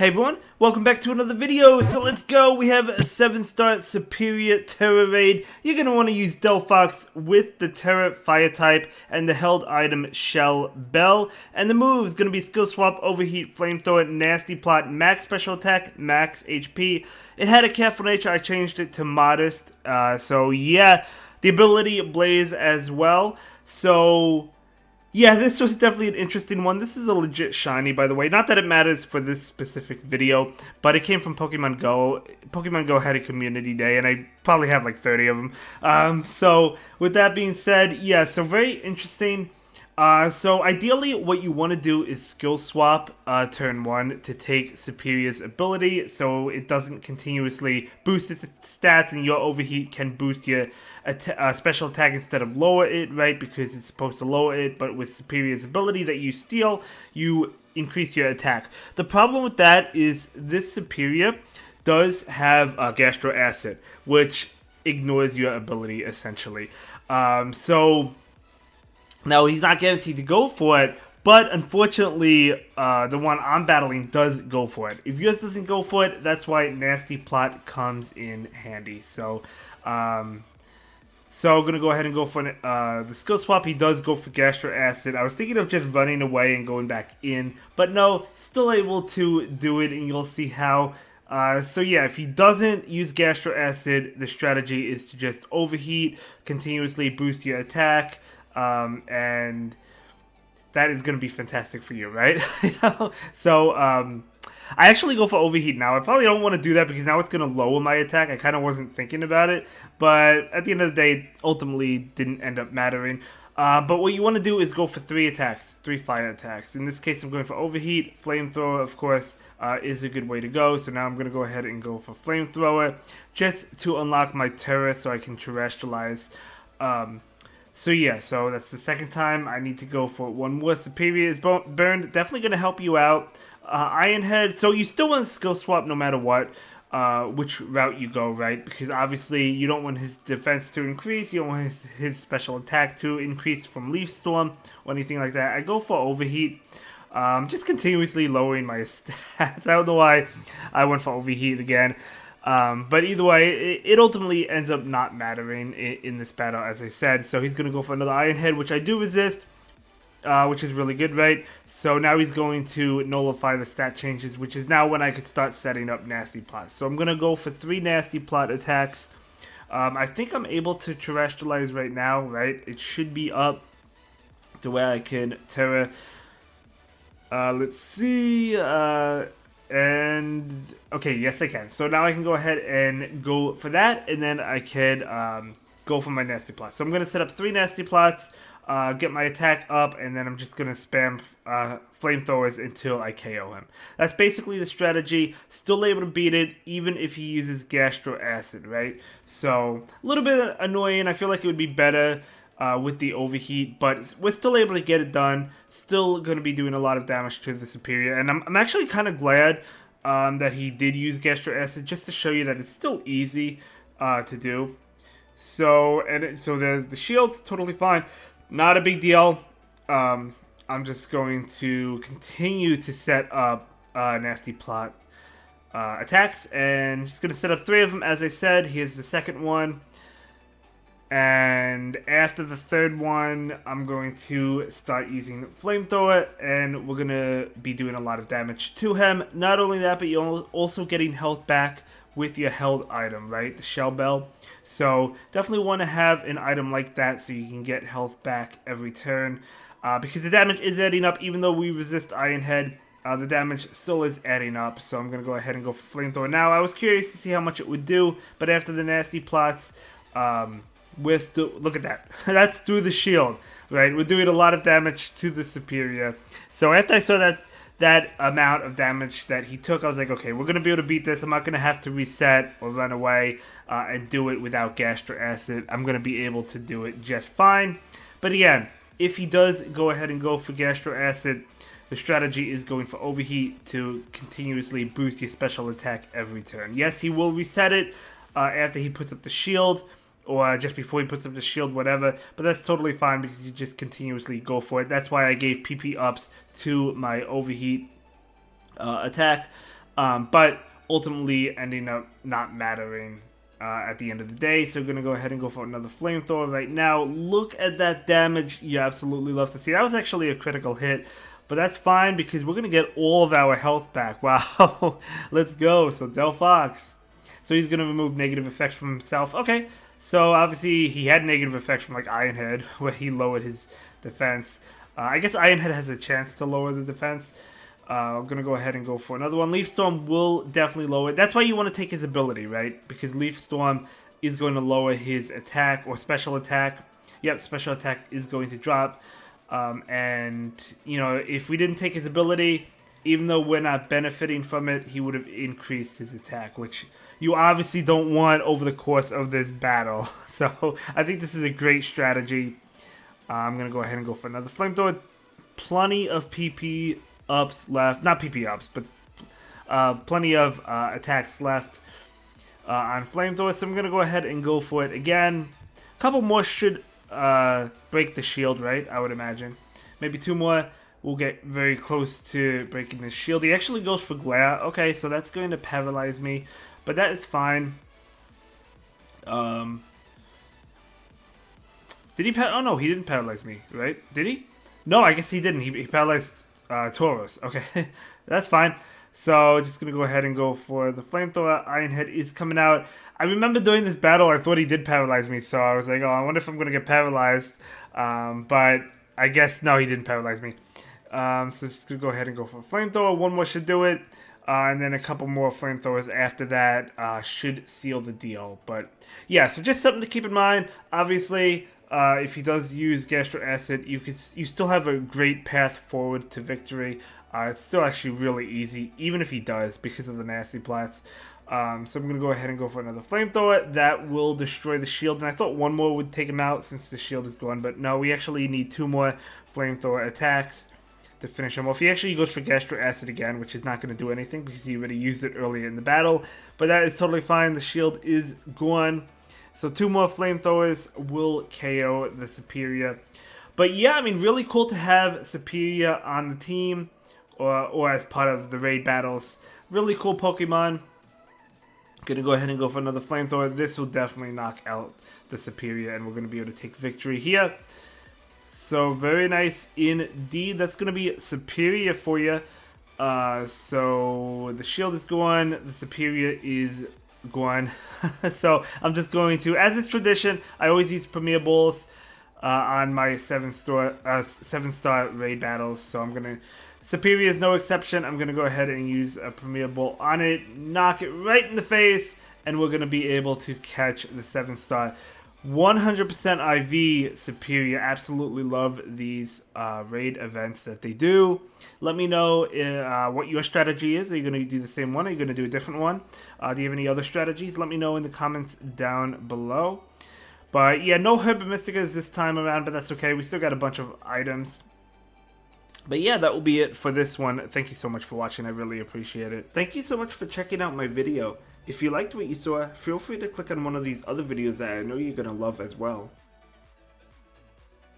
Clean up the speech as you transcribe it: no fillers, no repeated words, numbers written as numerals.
Hey everyone, welcome back to another video. So let's go. We have a 7-star Serperior Terra raid. You're going to want to use Delphox with the Terra fire type and the held item Shell Bell. And the move is going to be skill swap, overheat, flamethrower, nasty plot, max special attack, max HP. It had a careful nature. I changed it to modest. So yeah, the ability Blaze as well. So yeah, this was definitely an interesting one. This is a legit shiny, by the way. Not that it matters for this specific video, but it came from Pokemon Go. Pokemon Go had a community day, and I probably have like 30 of them. So with that being said, yeah, so very interesting. So ideally, what you want to do is skill swap turn 1 to take Serperior's ability, so it doesn't continuously boost its stats, and your overheat can boost your special attack instead of lower it, right? Because it's supposed to lower it, but with Serperior's ability that you steal, you increase your attack. The problem with that is this Serperior does have Gastro Acid, which ignores your ability essentially. Now, he's not guaranteed to go for it, but unfortunately, the one I'm battling does go for it. If yours doesn't go for it, that's why Nasty Plot comes in handy. So I'm going to go ahead and go for the skill swap. He does go for Gastro Acid. I was thinking of just running away and going back in, but no, still able to do it, and you'll see how. So yeah, if he doesn't use Gastro Acid, the strategy is to just overheat, continuously boost your attack, and that is going to be fantastic for you, right? So, I actually go for overheat now. I probably don't want to do that because now it's going to lower my attack. I kind of wasn't thinking about it, but at the end of the day, it ultimately didn't end up mattering. But what you want to do is go for 3 attacks, 3 fire attacks. In this case, I'm going for overheat. Flamethrower, of course, is a good way to go. So now I'm going to go ahead and go for flamethrower just to unlock my Terra so I can terrestrialize. So yeah, so that's the second time. I need to go for one more. Serperior is burned. Definitely going to help you out. Iron Head. So you still want to skill swap no matter what, which route you go, right? Because obviously you don't want his defense to increase. You don't want his special attack to increase from Leaf Storm or anything like that. I go for overheat. Just continuously lowering my stats. I don't know why I went for overheat again. But either way, it ultimately ends up not mattering in this battle, as I said. So he's going to go for another Iron Head, which I do resist, which is really good, right? So now he's going to nullify the stat changes, which is now when I could start setting up Nasty Plots. So I'm going to go for 3 Nasty Plot attacks. I think I'm able to terrestrialize right now, right? It should be up to where I can Terra. Let's see. And okay, yes I can. So now I can go ahead and go for that, and then I can go for my Nasty Plots. So I'm going to set up 3 Nasty Plots, get my attack up, and then I'm just going to spam flamethrowers until I KO him. That's basically the strategy. Still able to beat it, even if he uses Gastro Acid, right? So a little bit annoying. I feel like it would be better with the overheat, but we're still able to get it done. Still going to be doing a lot of damage to the Serperior, and I'm actually kind of glad that he did use Gastro Acid, just to show you that it's still easy to do. So so there's the shields, totally fine, not a big deal. I'm just going to continue to set up Nasty Plot attacks, and just going to set up 3 of them. As I said, here's the second one. And after the third one, I'm going to start using Flamethrower, and we're going to be doing a lot of damage to him. Not only that, but you're also getting health back with your held item, right? The Shell Bell. So definitely want to have an item like that so you can get health back every turn. Because the damage is adding up, even though we resist Iron Head. The damage still is adding up, so I'm going to go ahead and go for Flamethrower now. I was curious to see how much it would do, but after the Nasty Plots, we're still, look at that. That's through the shield, right? We're doing a lot of damage to the Serperior. So after I saw that amount of damage that he took, I was like, okay, we're going to be able to beat this. I'm not going to have to reset or run away and do it without Gastro Acid. I'm going to be able to do it just fine. But again, if he does go ahead and go for Gastro Acid, the strategy is going for overheat to continuously boost your special attack every turn. Yes, he will reset it after he puts up the shield, or just before he puts up the shield, whatever. But that's totally fine because you just continuously go for it. That's why I gave PP ups to my overheat attack. but ultimately ending up not mattering at the end of the day. So we're going to go ahead and go for another flamethrower right now. Look at that damage. You absolutely love to see. That was actually a critical hit, but that's fine because we're going to get all of our health back. Wow. Let's go. So Del Fox. So he's going to remove negative effects from himself. Okay. So obviously he had negative effects from like Ironhead where he lowered his defense. I guess Ironhead has a chance to lower the defense. I'm going to go ahead and go for another one. Leaf Storm will definitely lower it. That's why you want to take his ability, right? Because Leaf Storm is going to lower his attack or special attack. Yep, special attack is going to drop. And, you know, if we didn't take his ability, even though we're not benefiting from it, he would have increased his attack, which you obviously don't want over the course of this battle. So I think this is a great strategy. I'm going to go ahead and go for another flamethrower. Plenty of PP ups left. Not PP ups, but plenty of attacks left on flamethrower. So I'm going to go ahead and go for it again. A couple more should break the shield, right? I would imagine. Maybe two more. We'll get very close to breaking the shield. He actually goes for glare. Okay, so that's going to paralyze me. But that is fine. Did he oh no, he didn't paralyze me, right? Did he? No, I guess he didn't. He paralyzed Tauros. Okay, that's fine. So just going to go ahead and go for the flamethrower. Ironhead is coming out. I remember during this battle, I thought he did paralyze me. So I was like, oh, I wonder if I'm going to get paralyzed. But I guess, no, he didn't paralyze me. So just going to go ahead and go for a flamethrower. One more should do it. And then a couple more flamethrowers after that should seal the deal. But yeah, so just something to keep in mind. Obviously, if he does use Gastro Acid, you still have a great path forward to victory. It's still actually really easy, even if he does, because of the nasty plots. So I'm going to go ahead and go for another flamethrower. That will destroy the shield. And I thought one more would take him out since the shield is gone. But no, we actually need two more flamethrower attacks to finish him off. He actually goes for Gastro Acid again, which is not going to do anything because he already used it earlier in the battle. But that is totally fine. The shield is gone. So two more flamethrowers will KO the Serperior. But yeah, I mean, really cool to have Serperior on the team or as part of the raid battles. Really cool Pokemon. Gonna go ahead and go for another flamethrower. This will definitely knock out the Serperior and we're going to be able to take victory here. So very nice indeed. That's going to be Serperior for you. So the shield is gone. The Serperior is gone. So I'm just going to, as is tradition, I always use Premier Balls on my 7-star raid battles. So I'm going to, Serperior is no exception. I'm going to go ahead and use a Premier Ball on it, knock it right in the face, and we're going to be able to catch the 7-star. 100% IV Serperior. Absolutely love these raid events that they do. Let me know what your strategy is. Are you going to do the same one? Are you going to do a different one? Do you have any other strategies? Let me know in the comments down below. But yeah, no Herba Mysticas this time around, but that's okay. We still got a bunch of items. But yeah, that will be it for this one. Thank you so much for watching. I really appreciate it. Thank you so much for checking out my video. If you liked what you saw, feel free to click on one of these other videos that I know you're going to love as well.